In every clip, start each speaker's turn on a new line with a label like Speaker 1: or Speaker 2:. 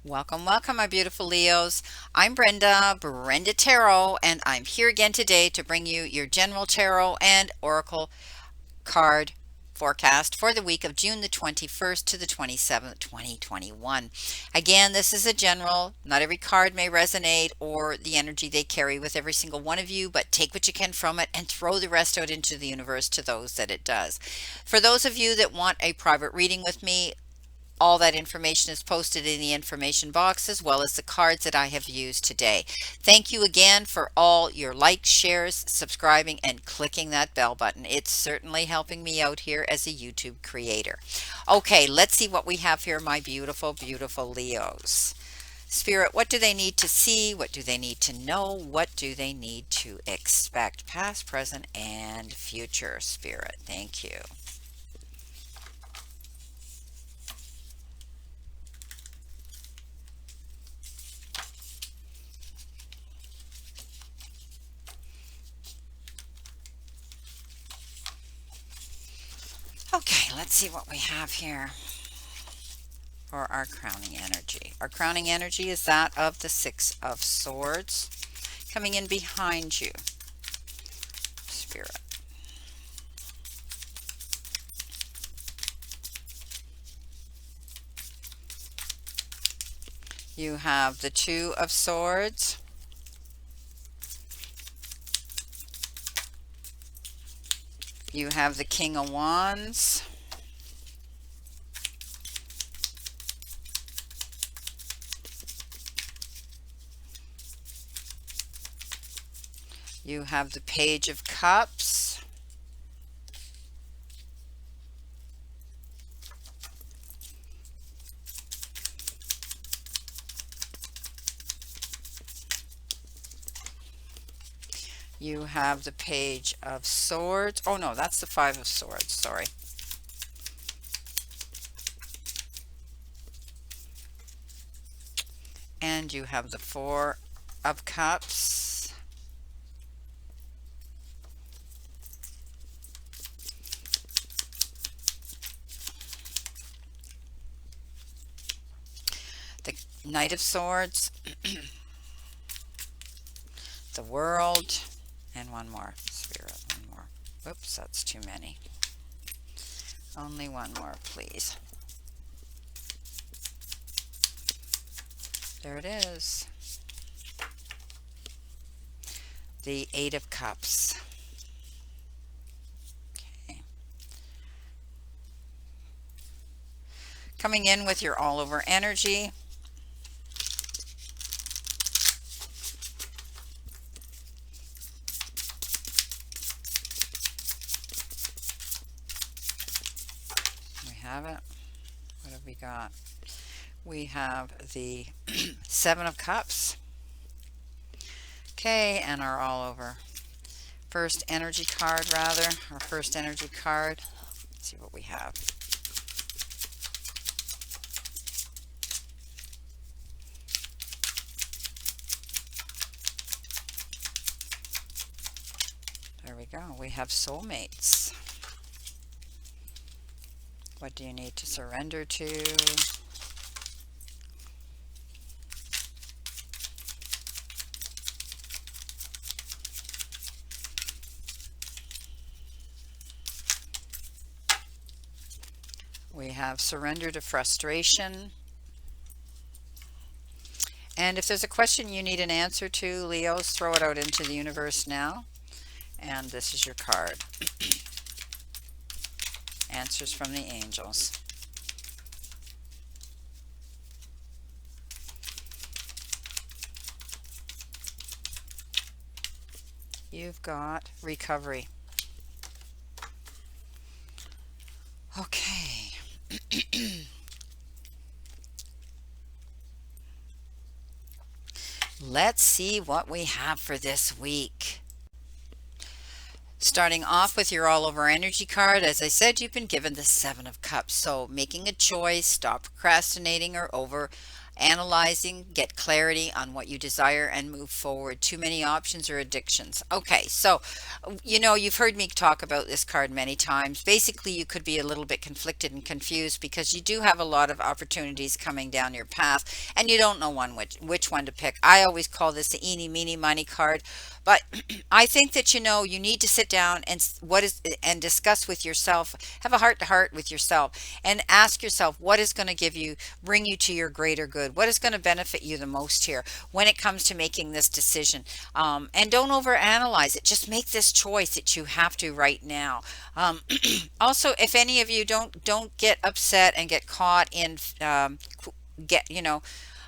Speaker 1: Welcome, welcome, my beautiful Leos. I'm Brenda Tarot, and I'm here again today to bring you your general tarot and oracle card forecast for the week of June the 21st to the 27th, 2021. Again, this is a general. Not every card may resonate or the energy they carry with every single one of you, but take what you can from it and throw the rest out into the universe to those that it does. For those of you that want a private reading with me, all that information is posted in the information box as well as the cards that I have used today. Thank you again for all your likes, shares, subscribing, and clicking that bell button. It's certainly helping me out here as a YouTube creator. Okay, let's see what we have here, my beautiful, beautiful Leos. Spirit, what do they need to see? What do they need to know? What do they need to expect? Past, present, and future. Spirit, thank you. Okay, let's see what we have here for our crowning energy. Our crowning energy is that of the Six of Swords coming in behind you, Spirit. You have the Two of Swords. You have the King of Wands. You have the Page of Cups. You have the Page of Swords. Oh no, that's the Five of Swords, sorry. And you have the Four of Cups. The Knight of Swords. The World. And one more, Spirit, one more. Whoops, that's too many. Only one more, please. There it is. The Eight of Cups. Okay. Coming in with your all over energy. We have it. What have we got? We have the Seven of Cups. Okay, and our all over first energy card, rather, our first energy card. Let's see what we have. There we go. We have soulmates. What do you need to surrender to? We have surrender to frustration. And if there's a question you need an answer to, Leos, throw it out into the universe now. And this is your card. Answers from the angels. You've got recovery. Okay. Let's see what we have for this week. Starting off with your all over energy card, as I said, you've been given the Seven of Cups. So making a choice, stop procrastinating or over analyzing, get clarity on what you desire, and move forward. Too many options or addictions. Okay, so you've heard me talk about this card many times. Basically, you could be a little bit conflicted and confused because you do have a lot of opportunities coming down your path, and you don't know which one to pick. I always call this the eeny, meeny, miny card, but I think that you need to sit down and discuss with yourself, have a heart to heart with yourself, and ask yourself what is going to bring you to your greater good, what is going to benefit you the most here when it comes to making this decision. And don't overanalyze it. Just make this choice that you have to right now. Um, Also, if any of you don't get upset and get caught in get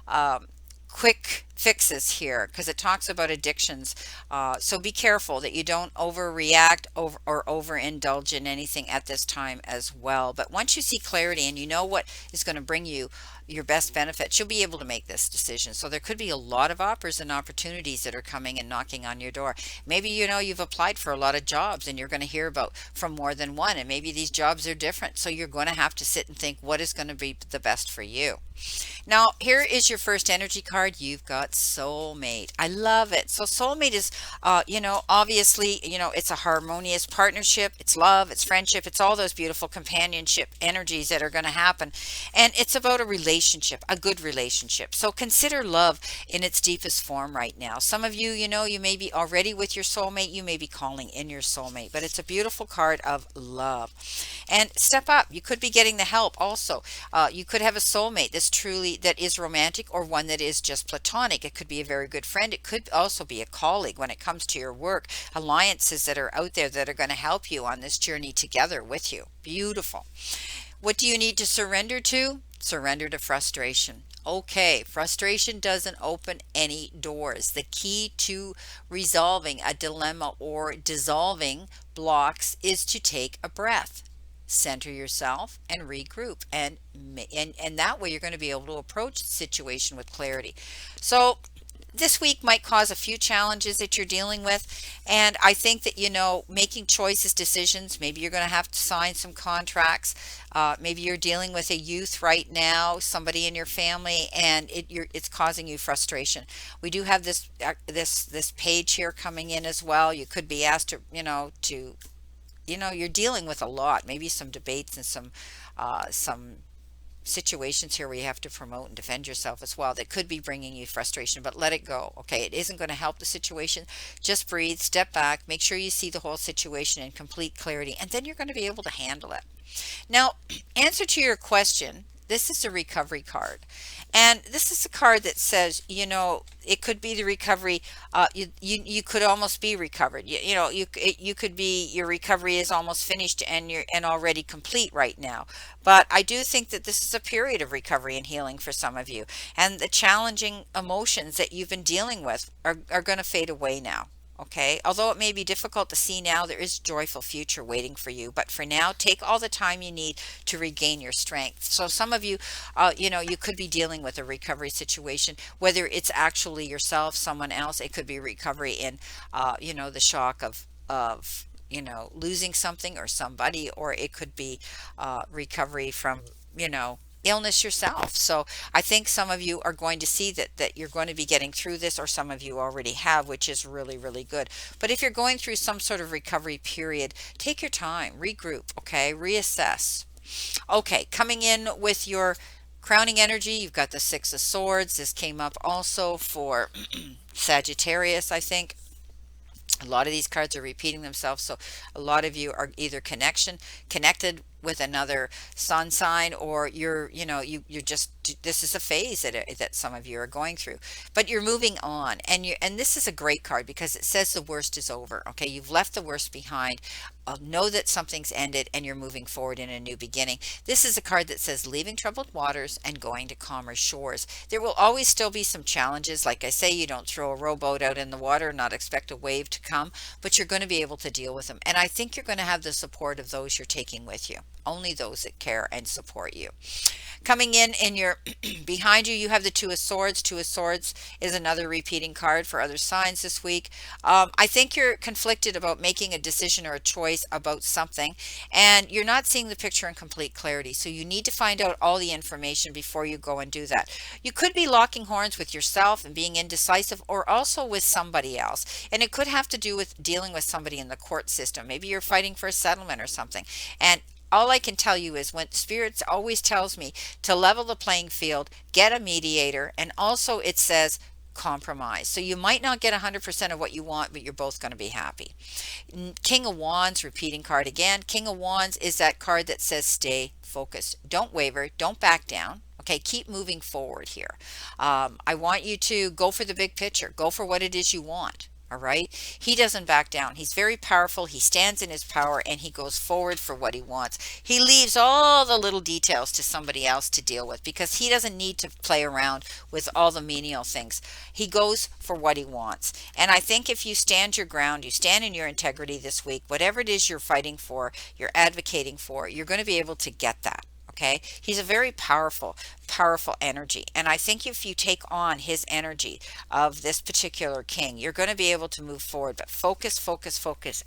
Speaker 1: um, quick fixes here, because it talks about addictions. So be careful that you don't overreact or overindulge in anything at this time as well. But once you see clarity and you know what is going to bring you your best benefits, you'll be able to make this decision. So there could be a lot of offers and opportunities that are coming and knocking on your door. Maybe you've applied for a lot of jobs and you're going to hear about from more than one, and maybe these jobs are different. So you're going to have to sit and think what is going to be the best for you. Now, here is your first energy card. You've got soulmate. I love it. So soulmate is, obviously, it's a harmonious partnership. It's love, it's friendship, it's all those beautiful companionship energies that are going to happen. And it's about a relationship, a good relationship. So consider love in its deepest form right now. Some of you, you may be already with your soulmate. You may be calling in your soulmate, but it's a beautiful card of love. And step up. You could be getting the help also. You could have a soulmate that is romantic, or one that is just platonic. It could be a very good friend. It could also be a colleague when it comes to your work. Alliances that are out there that are going to help you on this journey together with you. Beautiful. What do you need to surrender to? Surrender to frustration. Okay, frustration doesn't open any doors. The key to resolving a dilemma or dissolving blocks is to take a breath, center yourself, and regroup, and that way you're going to be able to approach the situation with clarity. So this week might cause a few challenges that you're dealing with, and I think that making choices, decisions, maybe you're going to have to sign some contracts. Maybe you're dealing with a youth right now, somebody in your family, and it's causing you frustration. We do have this page here coming in as well. You could be asked to you're dealing with a lot, maybe some debates and some situations here where you have to promote and defend yourself as well that could be bringing you frustration, but let it go. Okay, it isn't going to help the situation. Just breathe, step back, make sure you see the whole situation in complete clarity, and then you're going to be able to handle it. Now, answer to your question, this is a recovery card. And this is a card that says, it could be the recovery. You could almost be recovered. You could be, your recovery is almost finished and already complete right now. But I do think that this is a period of recovery and healing for some of you. And the challenging emotions that you've been dealing with are going to fade away now. Okay, although it may be difficult to see now, there is a joyful future waiting for you. But for now, take all the time you need to regain your strength. So some of you, you could be dealing with a recovery situation, whether it's actually yourself, someone else. It could be recovery in, the shock of losing something or somebody, or it could be recovery from, illness yourself. So I think some of you are going to see that you're going to be getting through this, or some of you already have, which is really, really good. But if you're going through some sort of recovery period, take your time, regroup, okay, reassess. Okay, coming in with your crowning energy, you've got the Six of Swords. This came up also for Sagittarius, I think. A lot of these cards are repeating themselves, so a lot of you are either connected with another sun sign, or you're just, this is a phase that some of you are going through, but you're moving on, and this is a great card because it says the worst is over. Okay, you've left the worst behind. Know that something's ended and you're moving forward in a new beginning. This is a card that says leaving troubled waters and going to calmer shores. There will always still be some challenges. Like I say, you don't throw a rowboat out in the water and not expect a wave to come, but you're going to be able to deal with them. And I think you're going to have the support of those you're taking with you. Only those that care and support you. Coming in your behind you, you have the Two of Swords. Two of Swords is another repeating card for other signs this week. I think you're conflicted about making a decision or a choice about something, and you're not seeing the picture in complete clarity. So you need to find out all the information before you go and do that. You could be locking horns with yourself and being indecisive, or also with somebody else. And it could have to do with dealing with somebody in the court system. Maybe you're fighting for a settlement or something. And all I can tell you is, when spirits always tells me to level the playing field, get a mediator, and also it says compromise. So you might not get 100% of what you want, but you're both going to be happy. King of Wands, repeating card again. King of Wands is that card that says stay focused. Don't waver, don't back down. Okay, keep moving forward here. I want you to go for the big picture. Go for what it is you want. All right. He doesn't back down. He's very powerful. He stands in his power and he goes forward for what he wants. He leaves all the little details to somebody else to deal with, because he doesn't need to play around with all the menial things. He goes for what he wants. And I think if you stand your ground, you stand in your integrity this week, whatever it is you're fighting for, you're advocating for, you're going to be able to get that. Okay, he's a very powerful energy, and I think if you take on his energy of this particular king, you're going to be able to move forward. But focus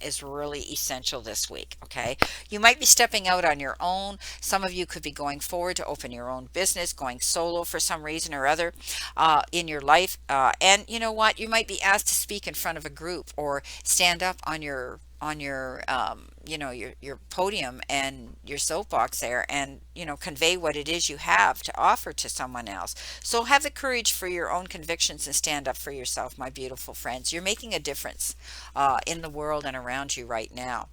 Speaker 1: is really essential this week. Okay, you might be stepping out on your own. Some of you could be going forward to open your own business, going solo for some reason or other in your life. And you know what? You might be asked to speak in front of a group, or stand up on your your podium and your soapbox there, and convey what it is you have to offer to someone else. So have the courage for your own convictions and stand up for yourself, my beautiful friends. You're making a difference in the world and around you right now.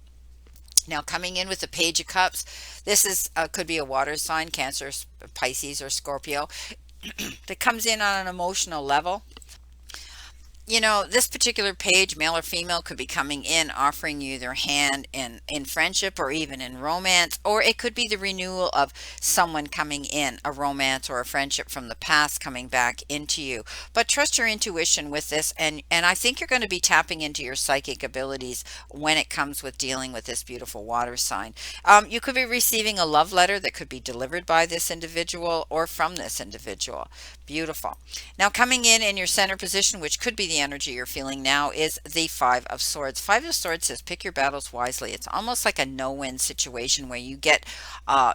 Speaker 1: Now, coming in with the Page of Cups, this is could be a water sign, Cancer, Pisces, or Scorpio, that comes in on an emotional level. This particular page, male or female, could be coming in offering you their hand in friendship, or even in romance, or it could be the renewal of someone coming in, a romance or a friendship from the past coming back into you. But trust your intuition with this, and I think you're going to be tapping into your psychic abilities when it comes with dealing with this beautiful water sign. You could be receiving a love letter that could be delivered by this individual or from this individual. Beautiful. Now, coming in your center position, which could be the energy you're feeling now, is the Five of Swords. Five of Swords says pick your battles wisely. It's almost like a no-win situation where you get,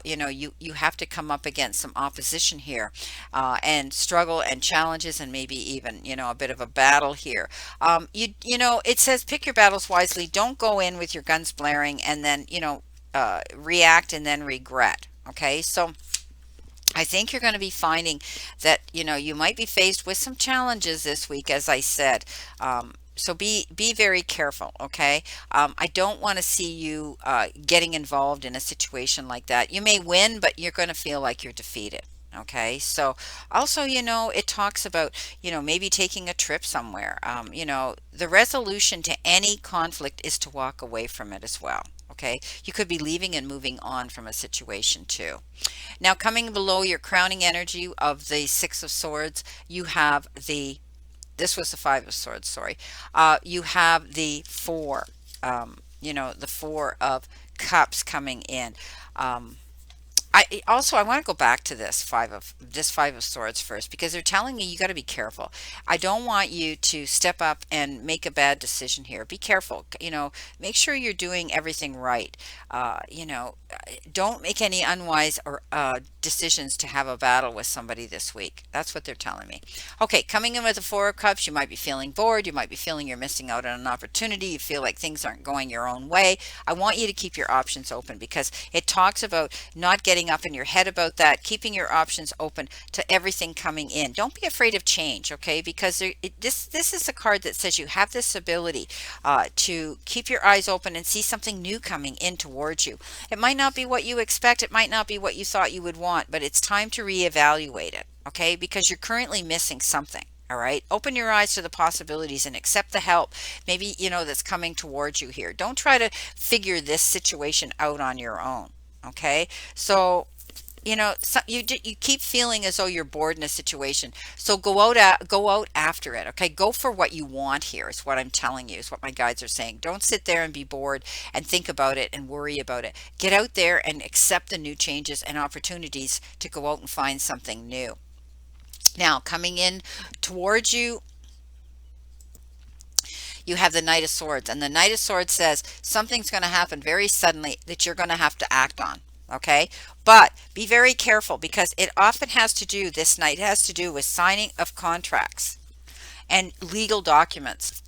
Speaker 1: you have to come up against some opposition here, and struggle and challenges, and maybe even, a bit of a battle here. It says pick your battles wisely. Don't go in with your guns blaring and then, react and then regret. Okay, so I think you're going to be finding that you might be faced with some challenges this week, as I said. So be very careful. Okay, I don't want to see you getting involved in a situation like that. You may win, but you're going to feel like you're defeated. Okay, so also, it talks about, maybe taking a trip somewhere. The resolution to any conflict is to walk away from it as well. Okay, you could be leaving and moving on from a situation too. Now, coming below your crowning energy of the Six of Swords, you have this was the Five of Swords, sorry. You have the the Four of Cups coming in. I want to go back to this Five of Swords first, because they're telling me you got to be careful. I don't want you to step up and make a bad decision here. Be careful. Make sure you're doing everything right. Don't make any unwise or decisions to have a battle with somebody this week. That's what they're telling me. Okay, coming in with the Four of Cups, you might be feeling bored. You might be feeling you're missing out on an opportunity. You feel like things aren't going your own way. I want you to keep your options open, because it talks about not getting up in your head about that, keeping your options open to everything coming in. Don't be afraid of change, okay? Because this is a card that says you have this ability to keep your eyes open and see something new coming in towards you. It might not be what you expect. It might not be what you thought you would want, but it's time to reevaluate it, okay? Because you're currently missing something. All right. Open your eyes to the possibilities and accept the help, maybe, that's coming towards you here. Don't try to figure this situation out on your own. Okay. So, you keep feeling as though you're bored in a situation. So go out after it. Okay, go for what you want here. Is what I'm telling you. Is what my guides are saying. Don't sit there and be bored and think about it and worry about it. Get out there and accept the new changes and opportunities to go out and find something new. Now, coming in towards you, you have the Knight of Swords, and the Knight of Swords says something's going to happen very suddenly that you're going to have to act on. Okay, but be very careful because it often has to do, this night has to do with signing of contracts and legal documents.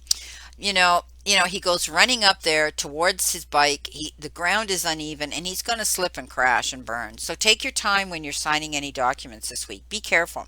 Speaker 1: He goes running up there towards his bike. The ground is uneven and he's going to slip and crash and burn. So take your time when you're signing any documents this week. Be careful.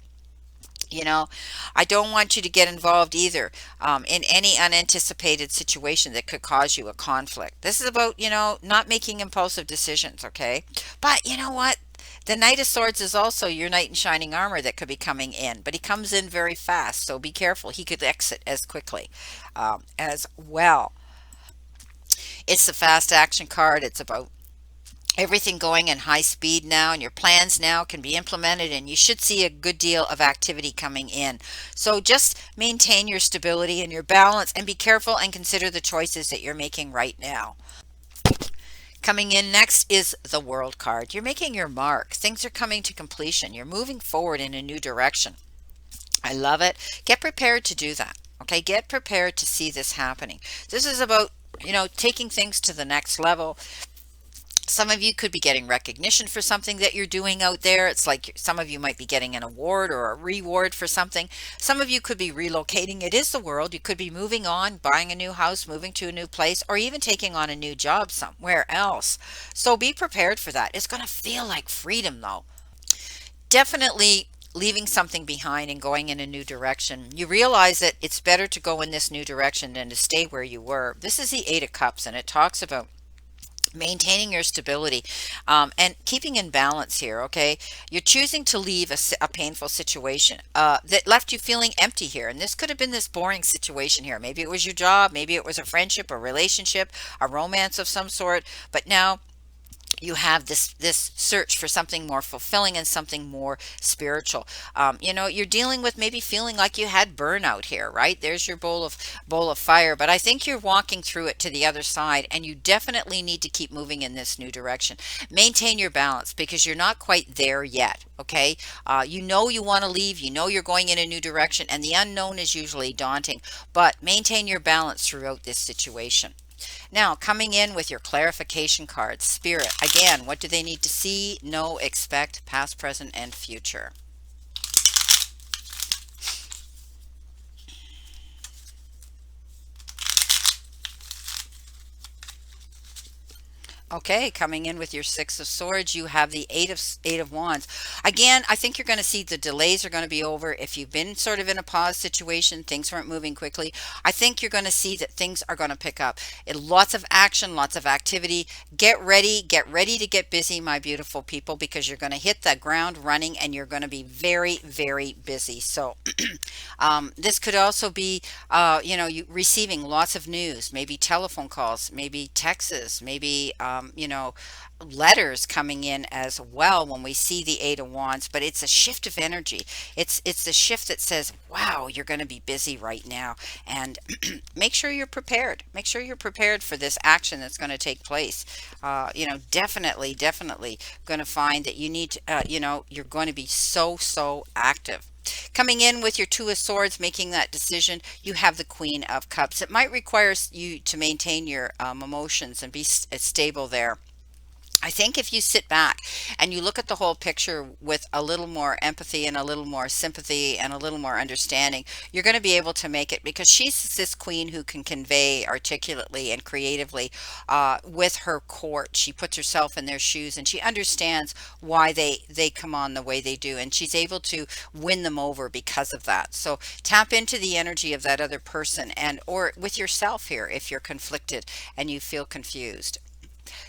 Speaker 1: You know, I don't want you to get involved either in any unanticipated situation that could cause you a conflict. This is about, not making impulsive decisions, okay? But you know what? The Knight of Swords is also your knight in shining armor that could be coming in, but he comes in very fast, so be careful. He could exit as quickly as well. It's the fast action card. It's about everything going in high speed now, and your plans now can be implemented, and you should see a good deal of activity coming in. So just maintain your stability and your balance and be careful and consider the choices that you're making right now. Coming in next is the World card. You're making your mark. Things are coming to completion. You're moving forward in a new direction. I love it. Get prepared to do that. Okay, get prepared to see this happening. This is about, taking things to the next level. Some of you could be getting recognition for something that you're doing out there. It's like some of you might be getting an award or a reward for something. Some of you could be relocating. It is the world. You could be moving on, buying a new house, moving to a new place, or even taking on a new job somewhere else. So be prepared for that. It's going to feel like freedom, though. Definitely leaving something behind and going in a new direction. You realize that it's better to go in this new direction than to stay where you were. This is the Eight of Cups, and it talks about maintaining your stability and keeping in balance here. Okay, you're choosing to leave a painful situation that left you feeling empty here, and this could have been this boring situation here. Maybe it was your job, maybe it was a friendship, a relationship, a romance of some sort, but now you have this search for something more fulfilling and something more spiritual. You're dealing with maybe feeling like you had burnout here, right? There's your bowl of fire, but I think you're walking through it to the other side, and you definitely need to keep moving in this new direction. Maintain your balance because you're not quite there yet. Okay, you want to leave, you're going in a new direction, and the unknown is usually daunting, but maintain your balance throughout this situation. Now, coming in with your clarification cards, Spirit, again, what do they need to see, know, expect, past, present, and future? Okay, coming in with your Six of Swords, you have the Eight of Wands. Again, I think you're going to see the delays are going to be over. If you've been sort of in a pause situation, things weren't moving quickly, I think you're going to see that things are going to pick up. Lots of action, lots of activity. Get ready to get busy, my beautiful people, because you're going to hit the ground running and you're going to be very, very busy. So this could also be, you receiving lots of news, maybe telephone calls, maybe texts, maybe, letters coming in as well when we see the Eight of Wands. But it's a shift of energy. It's the shift that says, wow, you're going to be busy right now. And make sure you're prepared. Make sure you're prepared for this action that's going to take place. Definitely going to find that you need to, you're going to be so active. Coming in with your Two of Swords, making that decision, you have the Queen of Cups. It might require you to maintain your emotions and be stable there. I think if you sit back and you look at the whole picture with a little more empathy and a little more sympathy and a little more understanding, you're going to be able to make it, because she's this queen who can convey articulately and creatively with her court. She puts herself in their shoes and she understands why they come on the way they do, and she's able to win them over because of that. So tap into the energy of that other person, and or with yourself here if you're conflicted and you feel confused.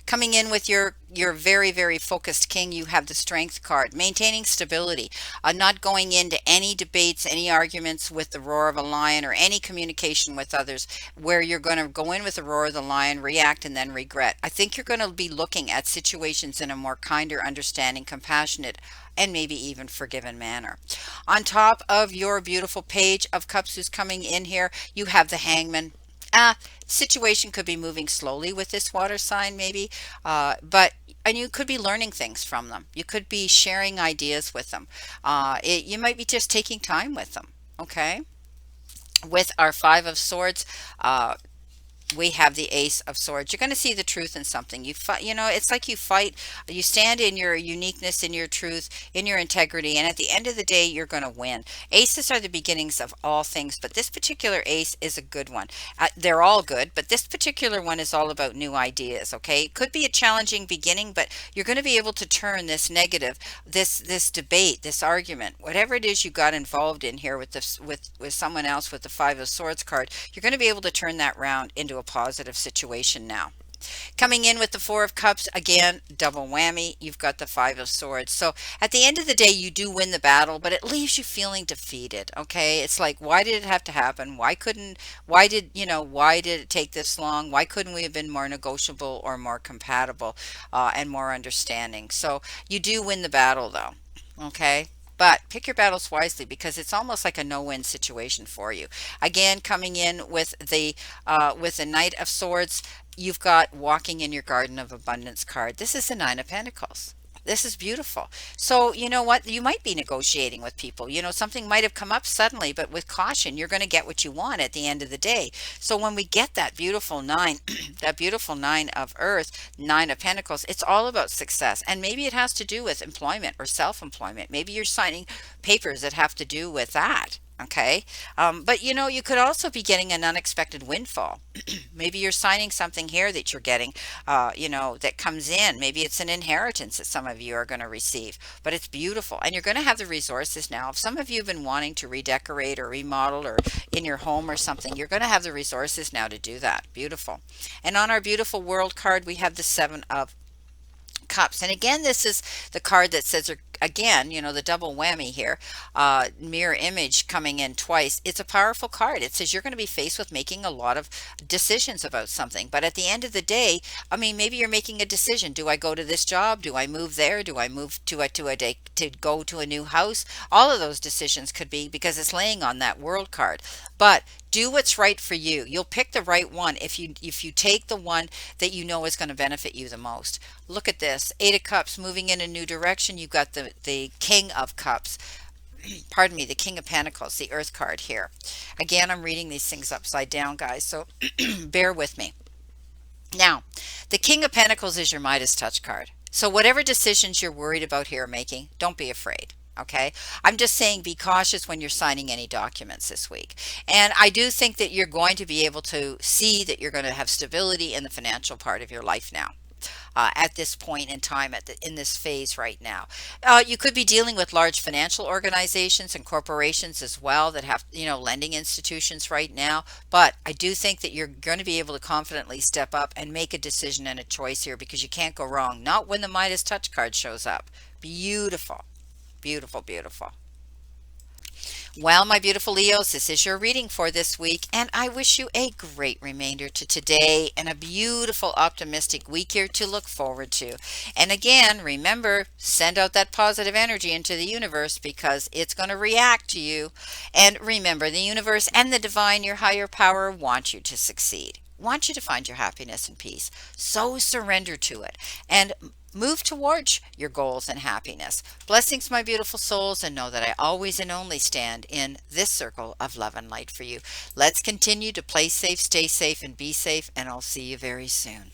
Speaker 1: Coming in with your very, very focused king, you have the strength card, maintaining stability, not going into any debates, any arguments with the roar of a lion, or any communication with others where you're going to go in with the roar of the lion, react, and then regret. I think you're going to be looking at situations in a more kinder, understanding, compassionate, and maybe even forgiven manner. On top of your beautiful page of cups who's coming in here, you have the hangman. Situation could be moving slowly with this water sign, maybe, but and you could be learning things from them. You could be sharing ideas with them. You might be just taking time with them. Okay. With our Five of Swords, we have the Ace of Swords. You're going to see the truth in something. You fight, it's like you fight, you stand in your uniqueness, in your truth, in your integrity, and at the end of the day, you're going to win. Aces are the beginnings of all things, but this particular ace is a good one. They're all good, but this particular one is all about new ideas, okay? It could be a challenging beginning, but you're going to be able to turn this negative, this debate, this argument, whatever it is you got involved in here with this with someone else with the Five of Swords card, you're going to be able to turn that round into a positive situation now. Coming in with the Four of Cups, again, double whammy. You've got the Five of Swords. So at the end of the day, you do win the battle, but it leaves you feeling defeated. Okay. It's like, why did it have to happen? Why did it take this long? Why couldn't we have been more negotiable or more compatible and more understanding? So you do win the battle though. Okay. But pick your battles wisely because it's almost like a no-win situation for you. Again, coming in with the Knight of Swords, you've got walking in your garden of abundance card. This is the Nine of Pentacles. This is beautiful. So, you know what? You might be negotiating with people. Something might have come up suddenly, but with caution, you're going to get what you want at the end of the day. So when we get that beautiful nine, that beautiful Nine of Earth, Nine of Pentacles, it's all about success. And maybe it has to do with employment or self-employment. Maybe you're signing papers that have to do with that. Okay. But you could also be getting an unexpected windfall. Maybe you're signing something here that you're getting, that comes in. Maybe it's an inheritance that some of you are going to receive, but it's beautiful. And you're going to have the resources now. If some of you have been wanting to redecorate or remodel or in your home or something, you're going to have the resources now to do that. Beautiful. And on our beautiful world card, we have the Seven of Cups. And again, this is the card that says, again, the double whammy here, mirror image coming in twice. It's a powerful card. It says you're going to be faced with making a lot of decisions about something. But at the end of the day, I mean, maybe you're making a decision. Do I go to this job? Do I move there? Do I move to go to a new house? All of those decisions could be because it's laying on that world card. But do what's right for you. You'll pick the right one if you take the one that you know is going to benefit you the most. Look at this. Eight of Cups moving in a new direction. You've got the King of Cups. Pardon me, the King of Pentacles, the Earth card here. Again, I'm reading these things upside down, guys, so bear with me. Now, the King of Pentacles is your Midas touch card. So whatever decisions you're worried about here making, don't be afraid. Okay. I'm just saying be cautious when you're signing any documents this week. And I do think that you're going to be able to see that you're going to have stability in the financial part of your life now. At this point in time, in this phase right now, you could be dealing with large financial organizations and corporations as well that have, lending institutions right now. But I do think that you're going to be able to confidently step up and make a decision and a choice here because you can't go wrong. Not when the Midas touch card shows up. Beautiful. Beautiful, beautiful. Well, my beautiful Leos, this is your reading for this week, and I wish you a great remainder to today and a beautiful, optimistic week here to look forward to. And again, remember, send out that positive energy into the universe because it's going to react to you. And remember, the universe and the divine, your higher power, want you to succeed, want you to find your happiness and peace. So surrender to it and move towards your goals and happiness. Blessings, my beautiful souls, and know that I always and only stand in this circle of love and light for you. Let's continue to play safe, stay safe, and be safe, and I'll see you very soon.